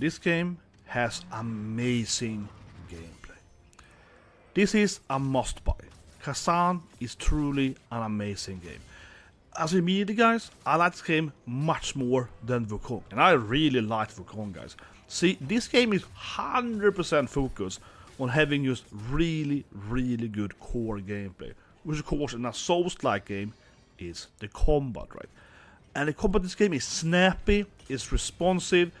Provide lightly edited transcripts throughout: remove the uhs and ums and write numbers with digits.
this game has amazing gameplay. This is a must-buy. Khazan is truly an amazing game. As a media guys, I like this game much more than Wukong, and I really like Wukong, guys. See, this game is 100% focused on having just really good core gameplay, which of course in a Souls-like game is the combat, right? And the combat in this game is snappy, it's responsive,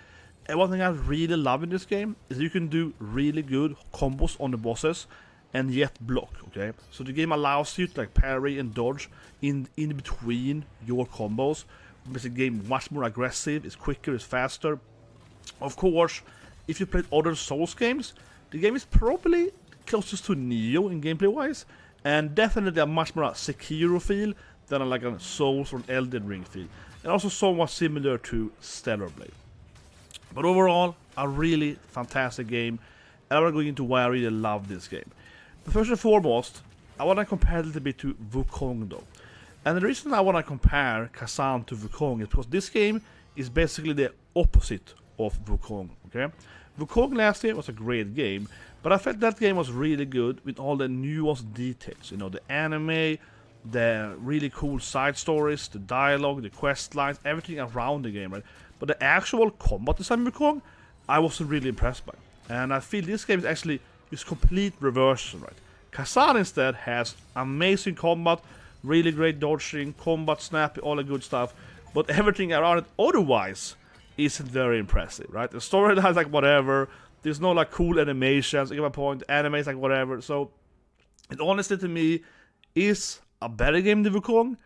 and one thing I really love in this game is you can do really good combos on the bosses and yet block, okay? So the game allows you to like parry and dodge in between your combos, makes the game much more aggressive, it's quicker, it's faster. Of course, if you played other Souls games, the game is probably closest to Nioh in gameplay wise, and definitely a much more Sekiro feel than like a Souls or an Elden Ring feel, and also somewhat similar to Stellar Blade. But overall, a really fantastic game, and I'm going to go into why I really love this game. But first and foremost, I want to compare a little bit to Wukong though. And the reason I want to compare Khazan to Wukong is because this game is basically the opposite of Wukong, okay? Wukong last year was a great game, but I felt that game was really good with all the nuanced details, you know, the anime, the really cool side stories, the dialogue, the quest lines, everything around the game, right? But the actual combat design of Wukong, I wasn't really impressed by. And I feel this game is actually just complete reversion, right? Khazan instead has amazing combat, really great dodging, combat snappy, all the good stuff, but everything around it otherwise isn't very impressive, right? The storyline is like whatever, there's no like cool animations, you get my point, anime is like whatever, so it honestly to me is a better game than Wukong,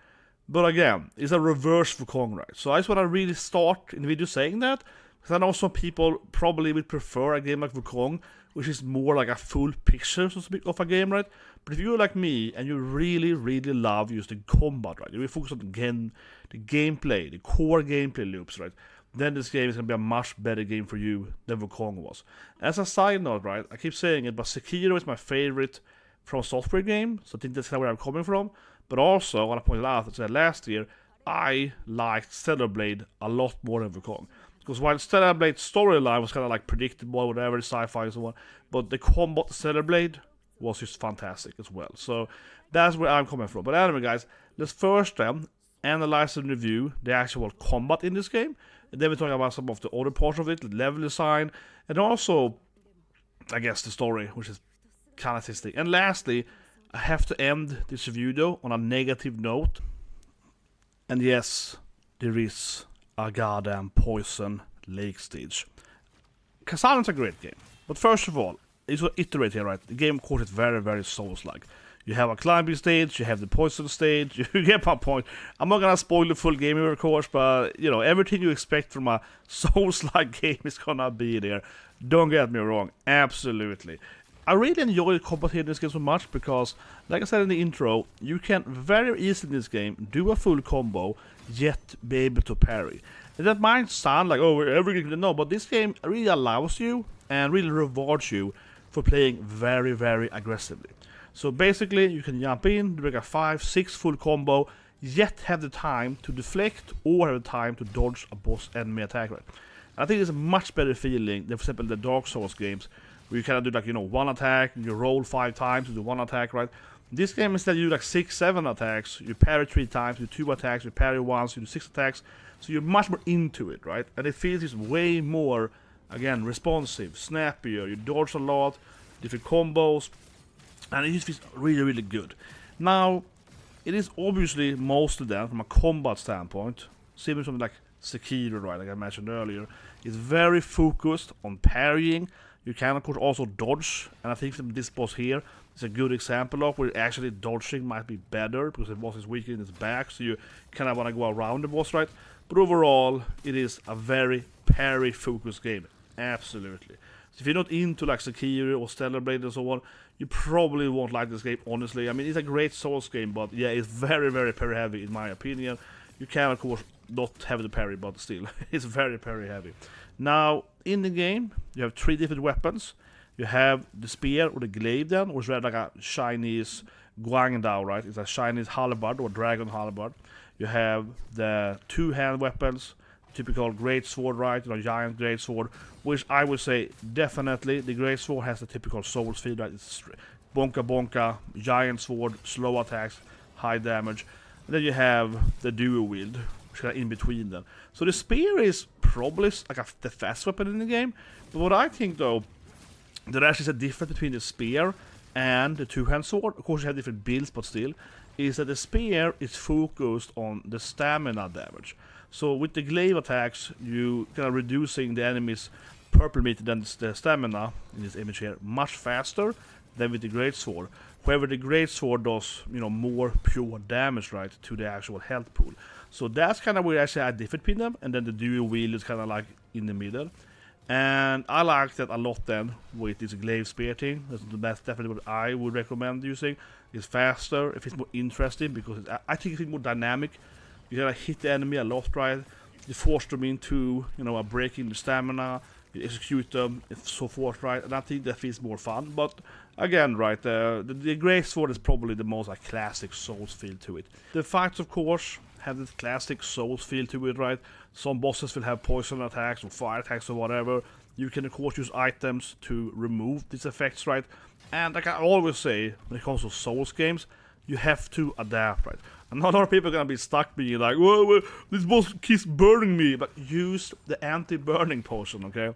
but again, it's a reverse Wukong, right? So I just want to really start in the video saying that, because I know some people probably would prefer a game like Wukong, which is more like a full picture, so to speak, of a game, right? But if you're like me, and you really love just the combat, right? You really focus on the gameplay, the core gameplay loops, right? Then this game is going to be a much better game for you than Wukong was. As a side note, right, I keep saying it, but Sekiro is my favorite fromsoftware game, so I think that's where I'm coming from. But also, I want to point out that last year, I liked Stellar Blade a lot more than Wukong. Because while Stellar Blade's storyline was kind of like predictable, whatever, sci-fi and so on, but the combat Stellar Blade was just fantastic as well. So that's where I'm coming from. But anyway, guys, let's first analyze and review the actual combat in this game. And then we talk about some of the other parts of it, the level design, and also, I guess, the story, which is kind of tasty. And lastly, I have to end this review though on a negative note. And yes, there is a goddamn poison lake stage. Khazan is a great game, but first of all, it's to iterate here, right? The game, of course, is very Souls-like. You have a climbing stage, you have the poison stage, you get my point. I'm not gonna spoil the full game here, of course, but, you know, everything you expect from a Souls-like game is gonna be there. Don't get me wrong, absolutely. I really enjoy the combat here in this game so much because, like I said in the intro, you can very easily in this game do a full combo, yet be able to parry. And that might sound like, oh, every game, no, but this game really allows you and really rewards you for playing very aggressively. So basically, you can jump in, do like a 5-6 full combo, yet have the time to deflect or have the time to dodge a boss enemy attack, right? I think it's a much better feeling than, for example, the Dark Souls games, where you kind of do like, you know, one attack, you roll 5 times to do one attack, right? This game instead you do like 6-7 attacks, you parry 3 times, you do 2 attacks, you parry once, you do 6 attacks, so you're much more into it, right? And it feels just way more, again, responsive, snappier, you dodge a lot, different combos, and it just feels really good. Now, it is obviously mostly then, from a combat standpoint, similar to something like Sekiro, right, like I mentioned earlier, it's very focused on parrying. You can, of course, also dodge, and I think this boss here is a good example of where actually dodging might be better, because the boss is weak in his back, so you kind of want to go around the boss, right? But overall, it is a very parry-focused game, absolutely. So if you're not into like Sekiro or Stellar Blade and so on, you probably won't like this game, honestly. I mean, it's a great Souls game, but yeah, it's very parry-heavy, in my opinion. You can, of course, not have the parry, but still, it's very parry-heavy. Now, in the game, you have 3 different weapons. You have the spear or the glaive then, which is like a Chinese guangdao, right? It's a Chinese halberd or dragon halberd. You have the 2-hand weapons, typical great sword, right? Giant great sword, which I would say definitely the great sword has the typical Souls feel, right? It's bonka bonka, giant sword, slow attacks, high damage. And then you have the dual wield, which is in between them. So the spear is probably like the fast weapon in the game. But what I think though, there actually is a difference between the spear and the two-hand sword. Of course, you have different builds, but still, is that the spear is focused on the stamina damage. So with the glaive attacks, you kind of reducing the enemy's purple meter than the stamina in this image here much faster than with the great sword. However, the great sword does, more pure damage, right, to the actual health pool. So that's kind of where actually I differ between them, and then the dual wield is kind of like in the middle. And I like that a lot then with this glaive spear thing. That's definitely what I would recommend using. It's faster, if it's more interesting, because I think it's more dynamic. You gotta hit the enemy a lot, right? You force them into, a breaking the stamina, you execute them, and so forth, right? And I think that feels more fun. But again, right, the great sword is probably the most like classic Souls feel to it. The fights, of course, have this classic Souls feel to it, right? Some bosses will have poison attacks or fire attacks or whatever. You can of course use items to remove these effects, right? And like I always say, when it comes to Souls games, you have to adapt, right? And a lot of people are gonna be stuck being like, whoa, this boss keeps burning me. But use the anti-burning potion, okay?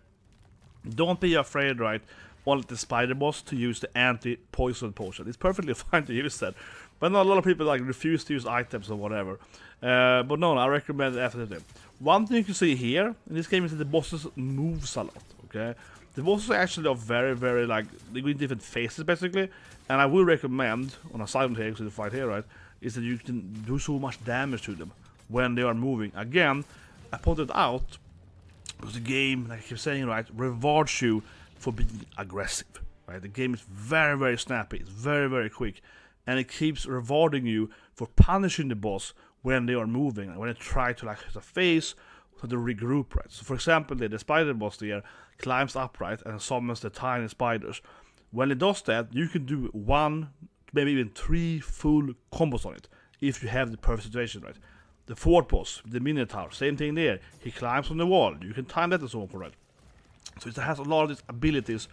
Don't be afraid, right, on the spider boss to use the anti-poison potion. It's perfectly fine to use that. But not a lot of people like refuse to use items or whatever. But no, I recommend it after that. One thing you can see here in this game is that the bosses moves a lot, okay? The bosses actually are very, very like, they go in different phases basically. And I will recommend, on a side here, because the fight here, right, is that you can do so much damage to them when they are moving. Again, I pointed out, because the game, like I keep saying, right, rewards you for being aggressive, right? The game is very, very snappy, it's very, very quick, and it keeps rewarding you for punishing the boss when they are moving, and when they try to like hit a face, to regroup, right? So for example, the spider boss there climbs up, right, and summons the tiny spiders. When it does that, you can do 1, maybe even 3 full combos on it, if you have the perfect situation, right? The fourth boss, the Minotaur, same thing there. He climbs on the wall. You can time that and so on for that. So it has a lot of these abilities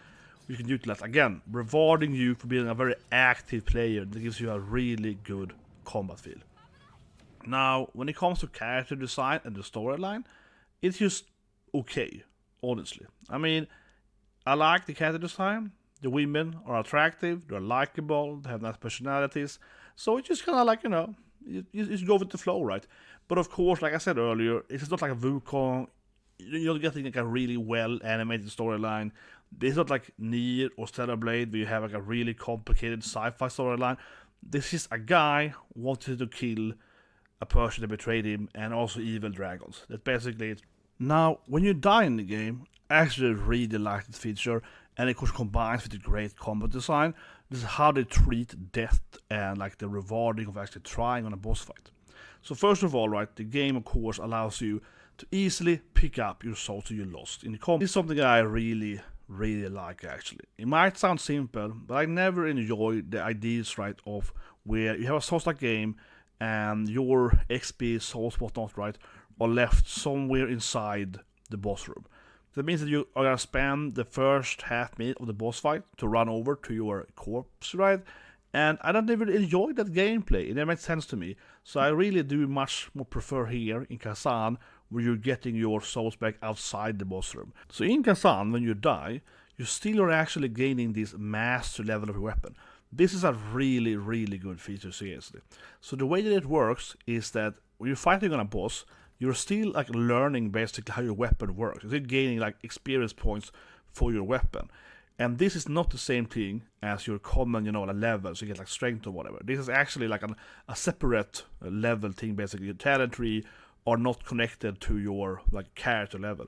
you can utilize. Again, rewarding you for being a very active player that gives you a really good combat feel. Now, when it comes to character design and the storyline, it's just okay, honestly. I mean, I like the character design. The women are attractive, they're likable, they have nice personalities. So it's just kind of like, you just go with the flow, right? But of course, like I said earlier, it's not like a Wukong. You're getting like a really well animated storyline. It's not like Nioh or Stellar Blade where you have like a really complicated sci-fi storyline. This is a guy wanted to kill a person that betrayed him, and also evil dragons. That's basically it. Now, when you die in the game, I actually really like this feature, and of course combines with the great combat design. This is how they treat death and like the rewarding of actually trying on a boss fight. So first of all, right, the game of course allows you to easily pick up your souls that you lost in the combat. This is something I really like actually. It might sound simple, but I never enjoyed the ideas, right, of where you have a soulslike game and your XP, souls, whatnot, right, are left somewhere inside the boss room. That means that you are gonna spend the first half minute of the boss fight to run over to your corpse, right? And I don't even enjoy that gameplay. It never makes sense to me. So I really do much more prefer here in Khazan, where you're getting your souls back outside the boss room. So in Khazan, when you die, you still are actually gaining this master level of your weapon. This is a really good feature, seriously. So the way that it works is that when you're fighting on a boss, you're still like learning basically how your weapon works. You're still gaining like experience points for your weapon. And this is not the same thing as your common, levels. You get like strength or whatever. This is actually like a separate level thing, basically. Your talent tree are not connected to your like character level.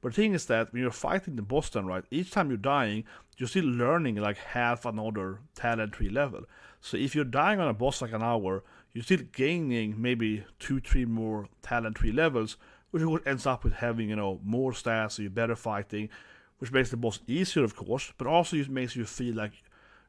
But the thing is that when you're fighting the boss then, right, each time you're dying, you're still learning like half another talent tree level. So if you're dying on a boss like an hour, you're still gaining maybe 2-3 more talent tree levels, which ends up with having, more stats, so you're better fighting, which makes the boss easier, of course, but also it makes you feel like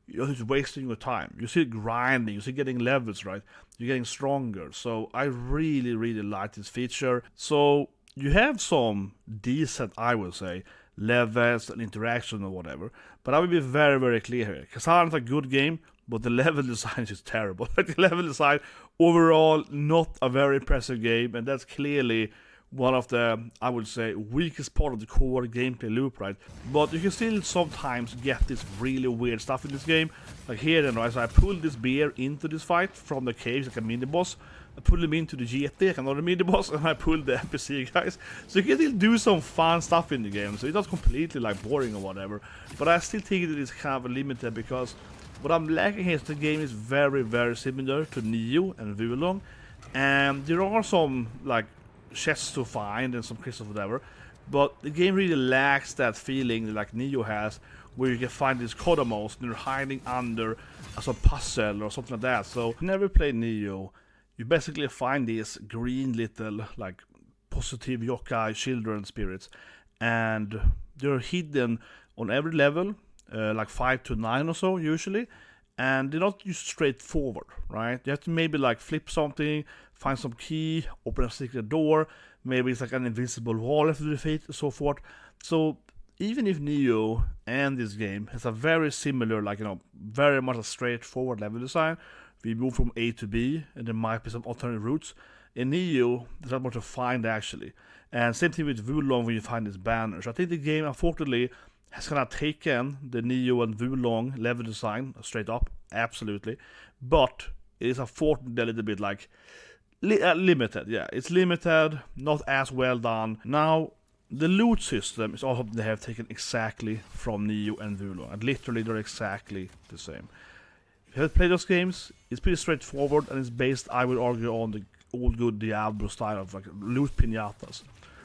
you're just wasting your time. You're still grinding, you're still getting levels, right? You're getting stronger. So I really like this feature. So you have some decent, I would say, levels and interaction or whatever. But I will be very, very clear here. Khazan is a good game, but the level design is terrible. Like the level design overall, not a very impressive game, and that's clearly one of the, I would say, weakest part of the core gameplay loop, right? But you can still sometimes get this really weird stuff in this game. Like here, then, right? So I pulled this bear into this fight from the caves, like a mini boss. I pulled him into the GT, like another mini boss, and I pulled the NPC guys. So you can still do some fun stuff in the game. So it's not completely like boring or whatever. But I still think it is kind of limited because what I'm lacking here is the game is very, very similar to Nioh and Wulong. And there are some like chests to find and some crystals or whatever, but the game really lacks that feeling like Nioh has, where you can find these Kodomos and they're hiding under some puzzle or something like that. So if you never played Nioh, you basically find these green little like positive yokai children spirits, and they're hidden on every level, like 5 to 9 or so usually. And they're not just straightforward, right? You have to maybe like flip something, find some key, open a secret door, maybe it's like an invisible wall after the defeat, and so forth. So even if Nioh and this game has a very similar, like, very much a straightforward level design, we move from A to B, and there might be some alternate routes. In Nioh, there's not much to find actually. And same thing with Wulong when you find these banners. I think the game, unfortunately, has kind of taken the Nioh and Wulong level design straight up, absolutely, but it is unfortunately a little bit like limited. Yeah, it's limited, not as well done. Now, the loot system is also they have taken exactly from Nioh and Wulong, and literally they're exactly the same. If you have played those games, it's pretty straightforward, and it's based, I would argue, on the old good Diablo style of like loot pinatas.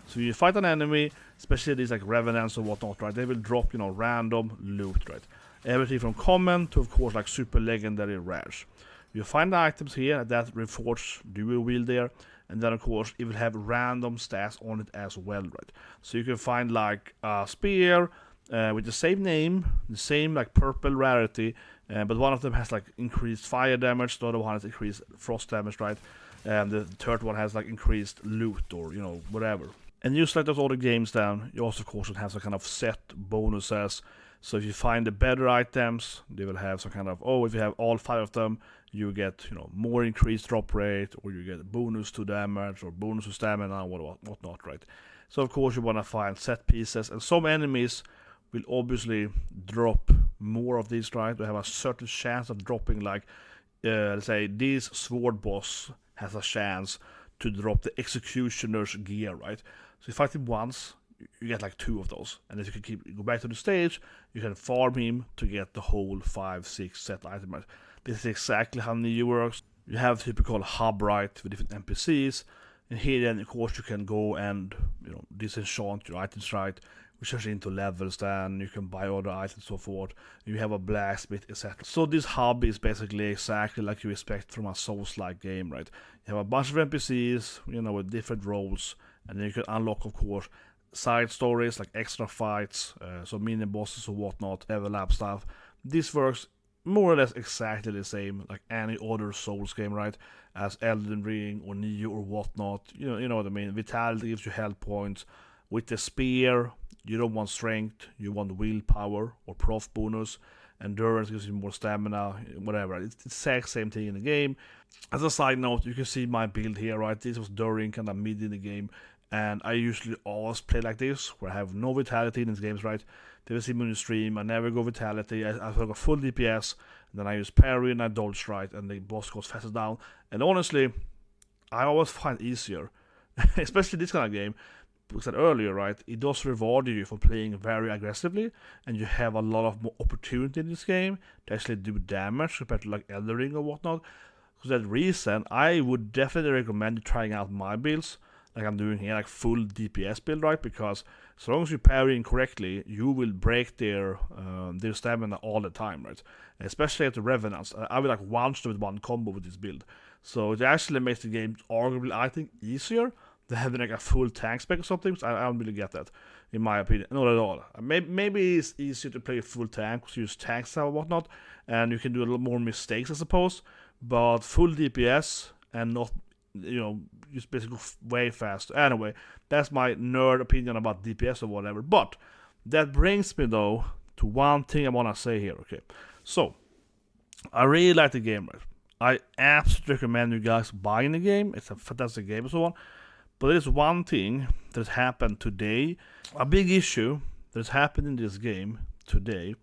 So you fight an enemy, especially these like revenants or whatnot, right? They will drop, random loot, right? Everything from common to, of course, like super legendary rares. You find the items here that reinforce dual wield there, and then of course it will have random stats on it as well, right? So you can find like a spear with the same name, the same like purple rarity, but one of them has like increased fire damage, the other one has increased frost damage, right? And the third one has like increased loot or whatever. And just like those other games then, you also of course will have some kind of set bonuses. So if you find the better items, they will have some kind of, if you have all 5 of them, you get, more increased drop rate, or you get a bonus to damage, or bonus to stamina, and whatnot, right? So of course you want to find set pieces, and some enemies will obviously drop more of these, right? They have a certain chance of dropping, like, let's say this sword boss has a chance to drop the executioner's gear, right? So you fight him once, you get like 2 of those, and if you can go back to the stage, you can farm him to get the whole 5, 6 set items. This is exactly how Nioh works. You have typical hub, right, with different NPCs, and here then of course you can go and disenchant your items, right, which turns into levels. Then you can buy other items and so forth. You have a blacksmith, etc. So this hub is basically exactly like you expect from a soulslike game, right? You have a bunch of NPCs, with different roles, and then you can unlock, of course, side stories like extra fights, so mini bosses or whatnot, level up stuff. This works more or less exactly the same like any other Souls game, right? As Elden Ring or Nioh or whatnot. You know what I mean. Vitality gives you health points. With the spear, you don't want strength, you want willpower or prof bonus. Endurance gives you more stamina, whatever. It's the exact same thing in the game. As a side note, you can see my build here, right? This was during kind of mid in the game, and I usually always play like this, where I have no vitality in these games, right? They will see me on the stream, I never go vitality, I have a full DPS, and then I use parry and I dodge, right, and the boss goes faster down. And honestly, I always find easier, especially this kind of game, because I said earlier, right, it does reward you for playing very aggressively, and you have a lot of more opportunity in this game to actually do damage compared to like Elden Ring or whatnot. For that reason, I would definitely recommend trying out my builds, like I'm doing here, like full DPS build, right? Because as long as you parry correctly, you will break their stamina all the time, right? Especially at the Revenants. I will like one-shot them with one combo with this build. So it actually makes the game arguably, I think, easier than having like a full tank spec or something. So I don't really get that, in my opinion. Not at all. Maybe it's easier to play full tank because you use tanks and whatnot, and you can do a lot more mistakes, I suppose. But full DPS and not just basically way faster. Anyway, that's my nerd opinion about DPS or whatever. But that brings me though to one thing I wanna say here. Okay, so I really like the game, right? I absolutely recommend you guys buying the game. It's a fantastic game and so on. But there's one thing that happened today. A big issue that's happened in this game today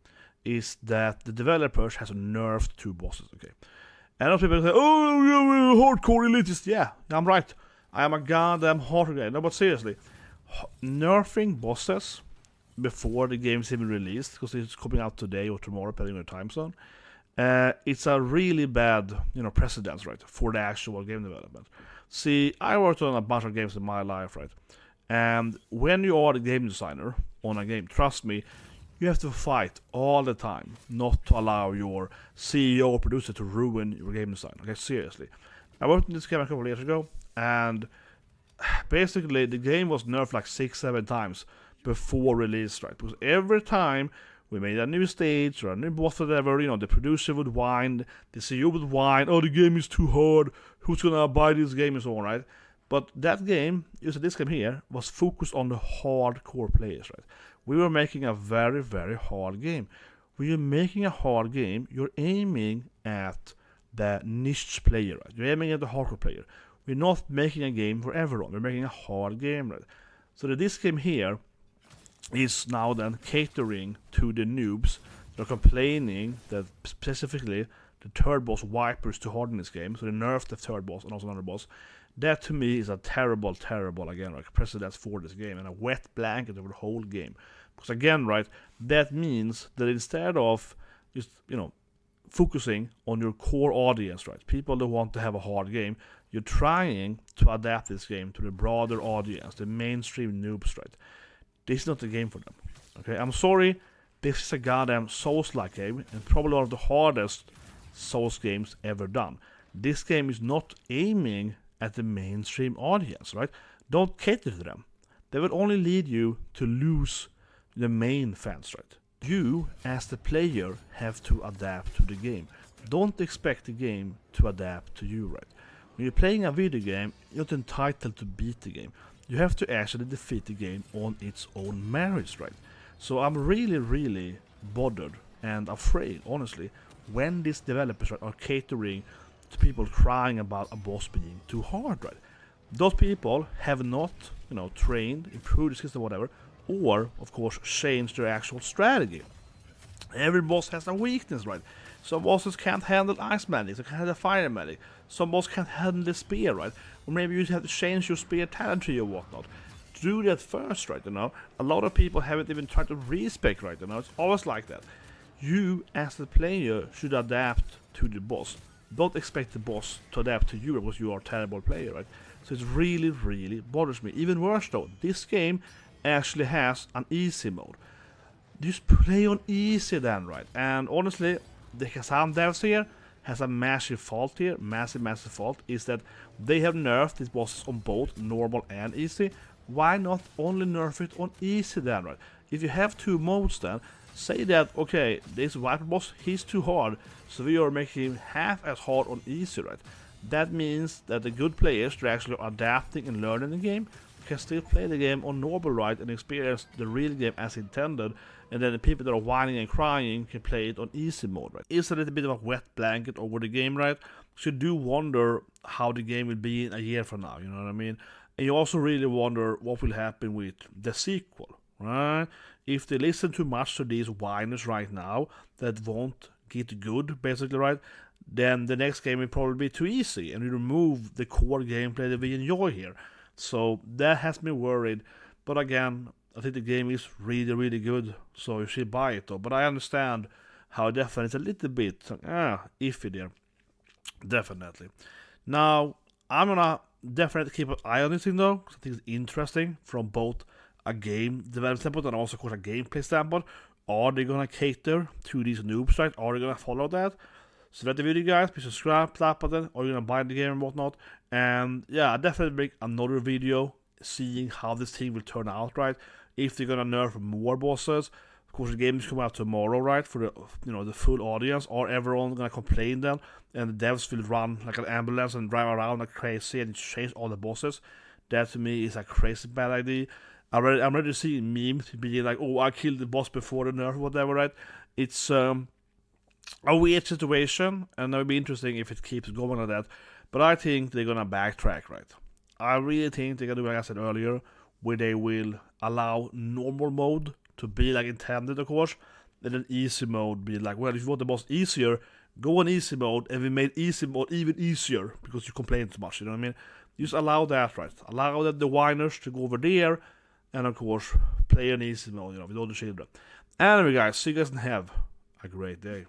is that the developers has nerfed 2 bosses. Okay, and a lot of people say, "Oh, you're hardcore elitist." Yeah, I'm right. I am a goddamn hardcore guy. No, but seriously, nerfing bosses before the game's even released, because it's coming out today or tomorrow, depending on the time zone. It's a really bad, precedence, right, for the actual game development. See, I worked on a bunch of games in my life, right? And when you are the game designer on a game, trust me, you have to fight all the time not to allow your CEO or producer to ruin your game design. Okay, seriously. I worked on this game a couple of years ago, and basically the game was nerfed like 6-7 times before release, right? Because every time we made a new stage or a new boss or whatever, the producer would whine, the CEO would whine, "Oh, the game is too hard, who's gonna buy this game," and so on, right? But that game, this game here, was focused on the hardcore players, right? We were making a very, very hard game. When you're making a hard game, you're aiming at the niche player, right? You're aiming at the hardcore player. We're not making a game for everyone, we're making a hard game, right? So this game here is now then catering to the noobs that are complaining that specifically the third boss Viper is too hard in this game, so they nerfed the third boss and also another boss. That to me is a terrible, again, like precedence for this game and a wet blanket over the whole game. Because again, right, that means that instead of just, focusing on your core audience, right, people that want to have a hard game, you're trying to adapt this game to the broader audience, the mainstream noobs, right? This is not the game for them. Okay, I'm sorry, this is a goddamn Souls-like game, and probably one of the hardest Souls games ever done. This game is not aiming at the mainstream audience, right? Don't cater to them. They will only lead you to lose the main fans, right? You, as the player, have to adapt to the game. Don't expect the game to adapt to you, right? When you're playing a video game, you're not entitled to beat the game. You have to actually defeat the game on its own merits, right? So I'm really, really bothered and afraid, honestly, when these developers are catering to people crying about a boss being too hard, right? Those people have not, trained, improved the system, whatever, or, of course, changed their actual strategy. Every boss has a weakness, right? Some bosses can't handle ice magic, they can't handle fire magic. Some bosses can't handle the spear, right? Or maybe you have to change your spear talent tree or whatnot. Do that first, right? A lot of people haven't even tried to respec, right? It's always like that. You, as the player, should adapt to the boss. Don't expect the boss to adapt to you because you are a terrible player, right? So it's really, really bothers me. Even worse though, this game actually has an easy mode. Just play on easy then, right? And honestly, the Khazan devs here has a massive fault here, massive fault, is that they have nerfed these bosses on both normal and easy. Why not only nerf it on easy then, right? If you have 2 modes then, say that, okay, this Viper boss, he's too hard, so we are making him half as hard on easy, right? That means that the good players that are actually adapting and learning the game can still play the game on normal, right, and experience the real game as intended, and then the people that are whining and crying can play it on easy mode, right? It's a little bit of a wet blanket over the game, right? So you do wonder how the game will be in a year from now, you know what I mean? And you also really wonder what will happen with the sequel, right? If they listen too much to these whiners right now that won't get good, basically, right, then the next game will probably be too easy and we remove the core gameplay that we enjoy here. So that has me worried. But again, I think the game is really, really good, so you should buy it though. But I understand how definitely it's a little bit iffy there. Definitely. Now, I'm gonna definitely keep an eye on this thing though, because I think it's interesting from both a game development standpoint and also, of course, a gameplay standpoint. Are they gonna cater to these noobs, right? Are they gonna follow that? So let the video, guys. Please subscribe, clap button, or you're gonna buy the game and whatnot. And yeah, I definitely make another video seeing how this thing will turn out, right? If they're gonna nerf more bosses, Of course, the game is coming out tomorrow, right? For the the full audience. Or everyone gonna complain then, and the devs will run like an ambulance and drive around like crazy and change all the bosses. That to me is a crazy bad idea. I'm already seeing memes being like, "Oh, I killed the boss before the nerf, whatever." Right? It's a weird situation, and it'll be interesting if it keeps going like that. But I think they're gonna backtrack, right? I really think they're gonna do like I said earlier, where they will allow normal mode to be like intended, of course, and then easy mode be like, well, if you want the boss easier, go on easy mode, and we made easy mode even easier because you complain too much. You know what I mean? Just allow that, right? Allow the whiners to go over there, and of course, play on easy mode, with all the children. Anyway, guys, see you guys and have a great day.